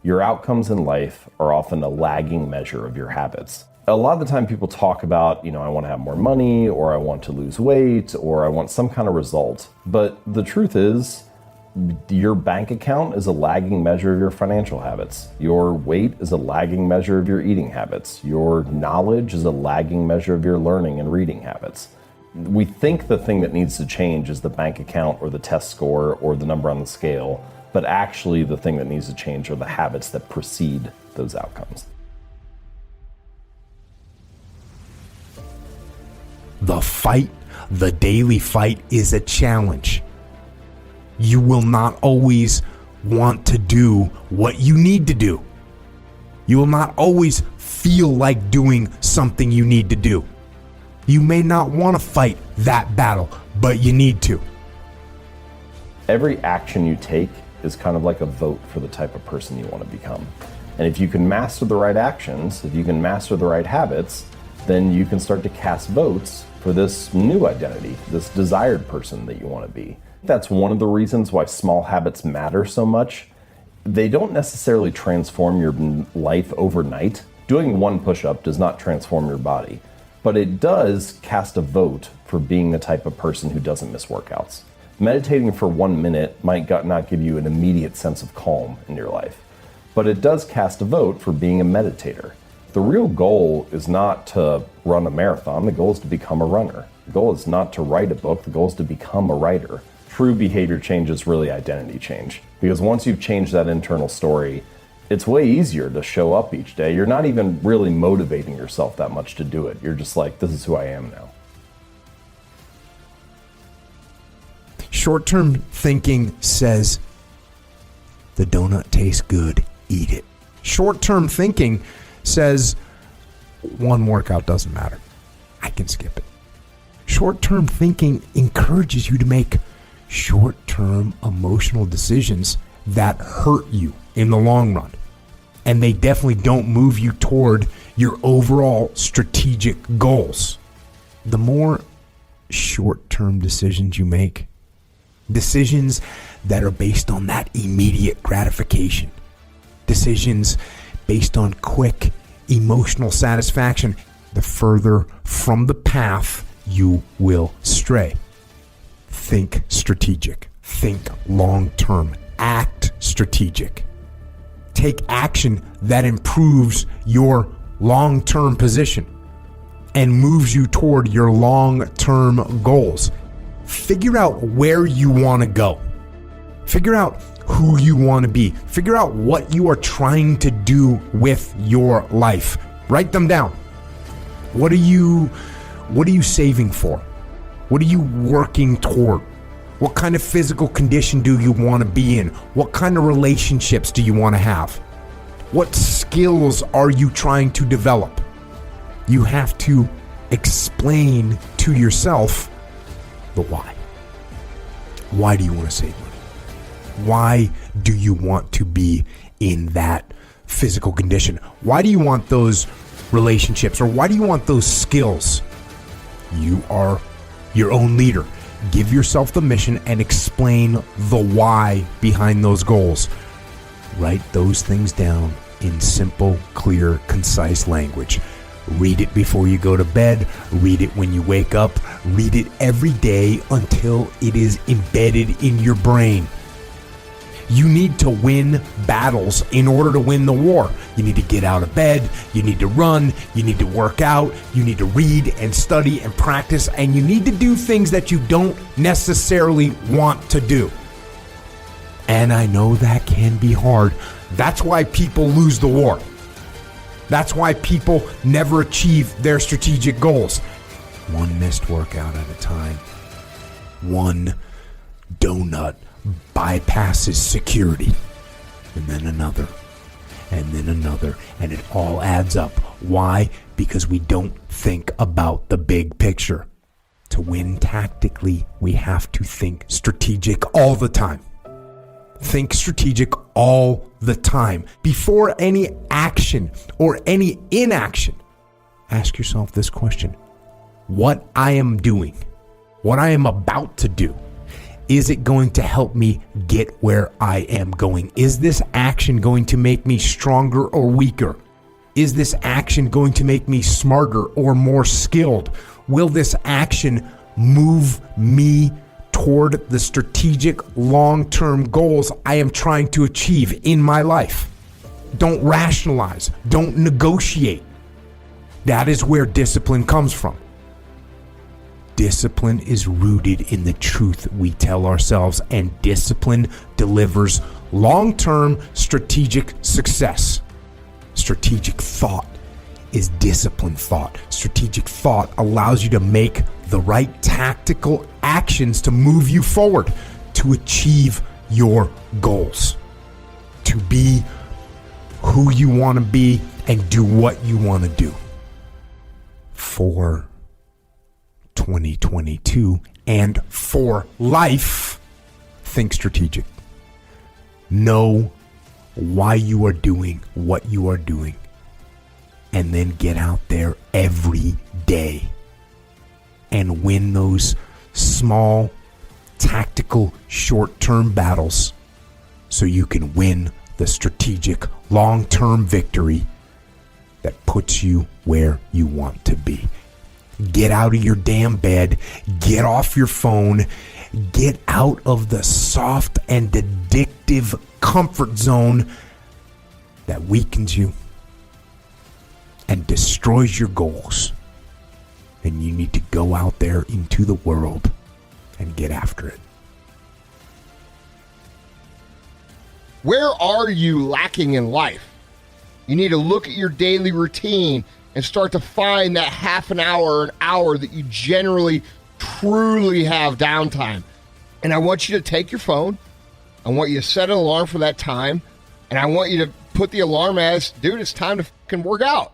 Your outcomes in life are often a lagging measure of your habits. A lot of the time people talk about, I want to have more money, or I want to lose weight, or I want some kind of result. But the truth is, your bank account is a lagging measure of your financial habits. Your weight is a lagging measure of your eating habits. Your knowledge is a lagging measure of your learning and reading habits. We think the thing that needs to change is the bank account or the test score or the number on the scale, but actually the thing that needs to change are the habits that precede those outcomes. The fight, the daily fight, is a challenge. You will not always want to do what you need to do. You will not always feel like doing something you need to do. You may not want to fight that battle, but you need to. Every action you take is kind of like a vote for the type of person you want to become. And if you can master the right actions, if you can master the right habits, then you can start to cast votes for this new identity, this desired person that you want to be. That's one of the reasons why small habits matter so much. They don't necessarily transform your life overnight. Doing one push-up does not transform your body, but it does cast a vote for being the type of person who doesn't miss workouts. Meditating for 1 minute might not give you an immediate sense of calm in your life, but it does cast a vote for being a meditator. The real goal is not to run a marathon. The goal is to become a runner. The goal is not to write a book. The goal is to become a writer. True behavior change is really identity change, because once you've changed that internal story, it's way easier to show up each day. You're not even really motivating yourself that much to do it. You're just like, this is who I am now. Short-term thinking says, the donut tastes good, eat it. Short-term thinking says, one workout doesn't matter, I can skip it. Short-term thinking encourages you to make short-term emotional decisions that hurt you in the long run. And they definitely don't move you toward your overall strategic goals. The more short-term decisions you make, decisions that are based on that immediate gratification, decisions based on quick emotional satisfaction, the further from the path you will stray. Think strategic. Think long-term. Act strategic. Take action that improves your long-term position and moves you toward your long-term goals. Figure out where you want to go. Figure out who you want to be. Figure out what you are trying to do with your life. Write them down. What are you saving for? What are you working toward? What kind of physical condition do you want to be in? What kind of relationships do you want to have? What skills are you trying to develop? You have to explain to yourself the why. Why do you want to save money? Why do you want to be in that physical condition? Why do you want those relationships, or why do you want those skills? You are your own leader. Give yourself the mission and explain the why behind those goals. Write those things down in simple, clear, concise language. Read it before you go to bed. Read it when you wake up. Read it every day until it is embedded in your brain. You need to win battles in order to win the war. You need to get out of bed. You need to run. You need to work out. You need to read and study and practice. And you need to do things that you don't necessarily want to do. And I know that can be hard. That's why people lose the war. That's why people never achieve their strategic goals. One missed workout at a time. One donut bypasses security, and then another, and then another, and it all adds up. Why? Because we don't think about the big picture. To win tactically, we have to think strategic all the time. Think strategic all the time. Before any action or any inaction, ask yourself this question: what I am doing, what I am about to do, Is it going to help me get where I am going? Is this action going to make me stronger or weaker? Is this action going to make me smarter or more skilled? Will this action move me toward the strategic long-term goals I am trying to achieve in my life? Don't rationalize. Don't negotiate. That is where discipline comes from. Discipline is rooted in the truth we tell ourselves, and discipline delivers long-term strategic success. Strategic thought is disciplined thought. Strategic thought allows you to make the right tactical actions to move you forward, to achieve your goals, to be who you want to be and do what you want to do. For 2022 and for life, think strategic. Know why you are doing what you are doing, and then get out there every day and win those small, tactical, short-term battles so you can win the strategic, long-term victory that puts you where you want to be. Get out of your damn bed. Get off your phone. Get out of the soft and addictive comfort zone that weakens you and destroys your goals. And you need to go out there into the world and get after it. Where are you lacking in life? You need to look at your daily routine and start to find that half an hour or an hour that you generally truly have downtime. And I want you to take your phone. I want you to set an alarm for that time. And I want you to put the alarm as, dude, it's time to fucking work out.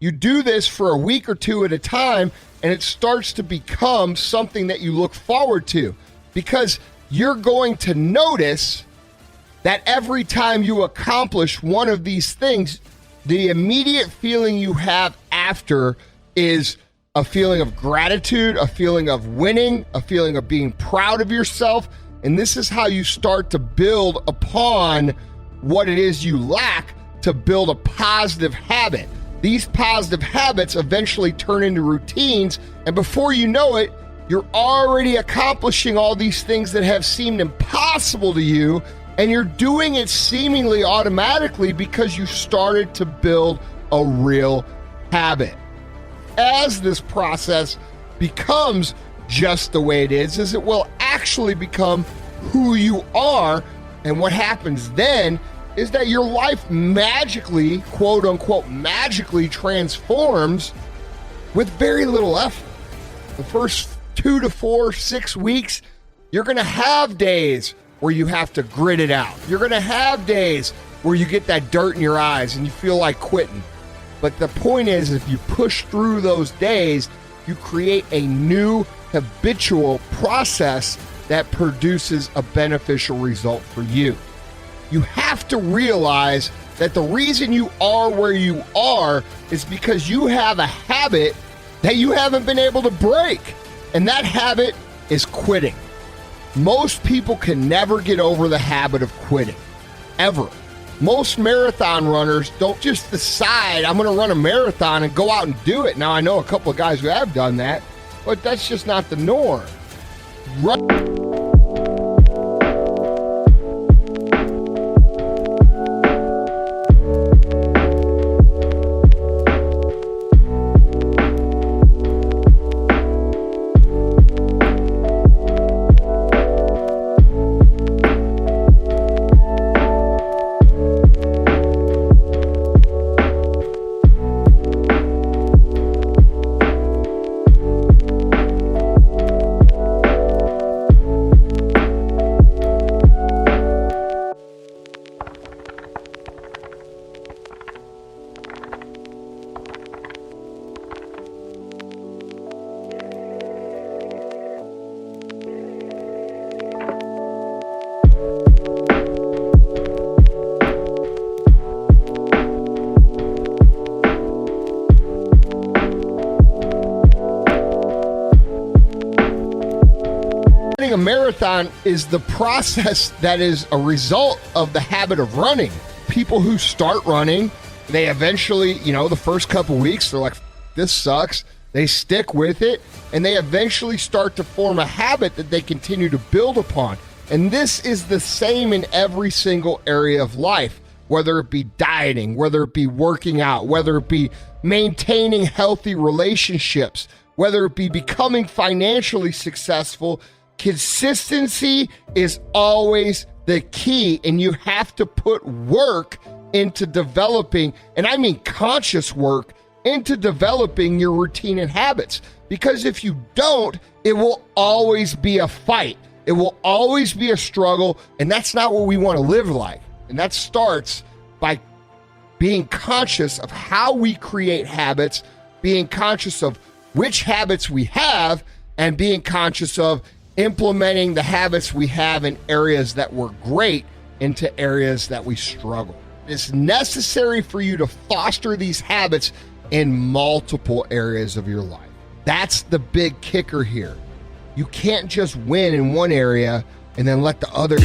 You do this for a week or two at a time, and it starts to become something that you look forward to, because you're going to notice that every time you accomplish one of these things, the immediate feeling you have after is a feeling of gratitude, a feeling of winning, a feeling of being proud of yourself. And this is how you start to build upon what it is you lack to build a positive habit. These positive habits eventually turn into routines, and before you know it, you're already accomplishing all these things that have seemed impossible to you, and you're doing it seemingly automatically because you started to build a real habit. As this process becomes just the way it is it will actually become who you are, and what happens then is that your life magically, quote unquote, magically transforms with very little effort. The first 2 to 4, 6 weeks, you're going to have days where you have to grit it out. You're going to have days where you get that dirt in your eyes and you feel like quitting. But the point is, if you push through those days, you create a new habitual process that produces a beneficial result for you. You have to realize that the reason you are where you are is because you have a habit that you haven't been able to break. And that habit is quitting. Most people can never get over the habit of quitting, ever. Most marathon runners don't just decide, I'm going to run a marathon and go out and do it. Now, I know a couple of guys who have done that, but that's just not the norm. marathon is the process that is a result of the habit of running. People who start running, they eventually, the first couple weeks, they're like, this sucks. They stick with it, and they eventually start to form a habit that they continue to build upon. And this is the same in every single area of life, whether it be dieting, whether it be working out, whether it be maintaining healthy relationships, whether it be becoming financially successful. Consistency is always the key, and you have to put work into developing, and I mean conscious work, into developing your routine and habits. Because if you don't, it will always be a fight. It will always be a struggle, and that's not what we want to live like. And that starts by being conscious of how we create habits, being conscious of which habits we have, and being conscious of implementing the habits we have in areas that were great into areas that we struggle. It's necessary for you to foster these habits in multiple areas of your life. That's the big kicker here. You can't just win in one area and then let the other...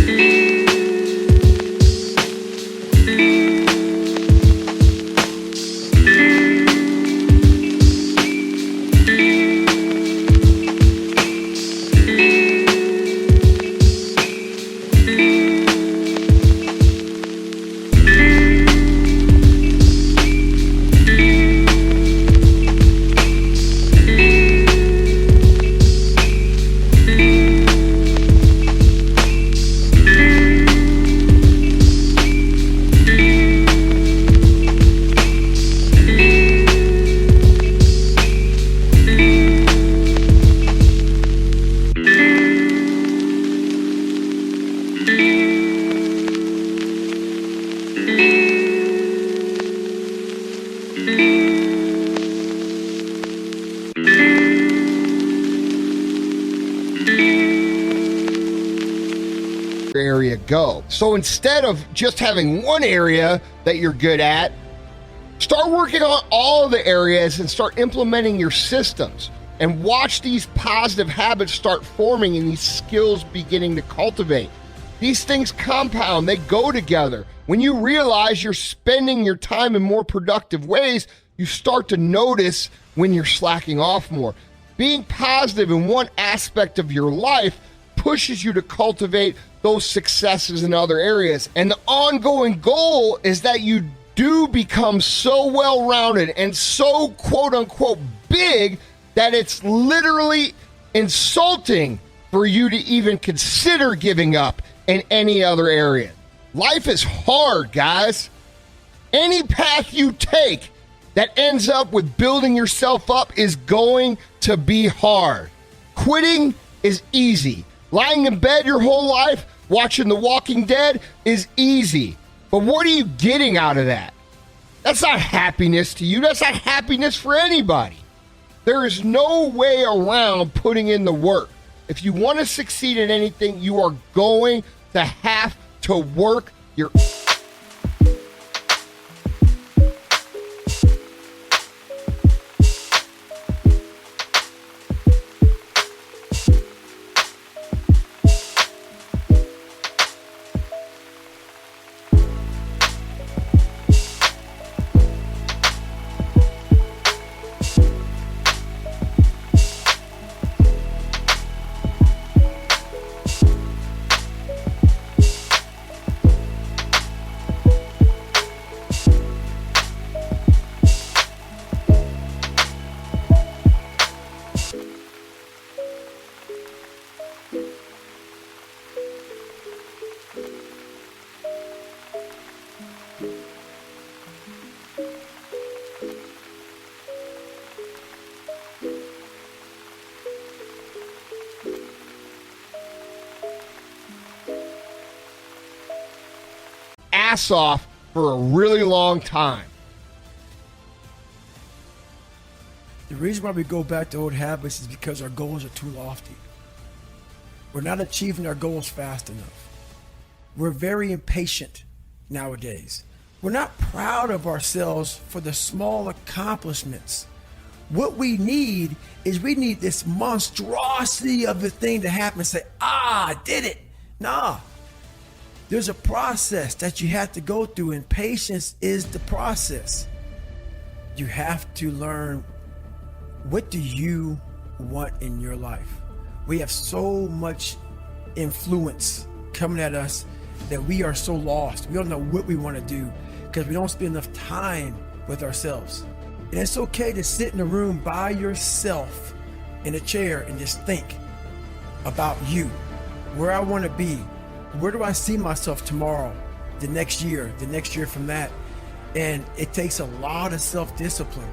area go. So instead of just having one area that you're good at, start working on all of the areas and start implementing your systems, and watch these positive habits start forming and these skills beginning to cultivate. These things compound, they go together. When you realize you're spending your time in more productive ways, you start to notice when you're slacking off more. Being positive in one aspect of your life pushes you to cultivate those successes in other areas. And the ongoing goal is that you do become so well-rounded and so quote-unquote big that it's literally insulting for you to even consider giving up in any other area. Life is hard, guys. Any path you take that ends up with building yourself up is going to be hard. Quitting is easy. Lying in bed your whole life watching The Walking Dead is easy. But what are you getting out of that? That's not happiness to you. That's not happiness for anybody. There is no way around putting in the work. If you want to succeed in anything, you are going to have to work your... ass off for a really long time. The reason why we go back to old habits is because our goals are too lofty. We're not achieving our goals fast enough. We're very impatient nowadays. We're not proud of ourselves for the small accomplishments. What we need is we need this monstrosity of the thing to happen and say, I did it. Nah. There's a process that you have to go through, and patience is the process. You have to learn, what do you want in your life? We have so much influence coming at us that we are so lost. We don't know what we want to do because we don't spend enough time with ourselves. And it's okay to sit in a room by yourself in a chair and just think about you, where I want to be. Where do I see myself tomorrow, the next year from that? And it takes a lot of self-discipline.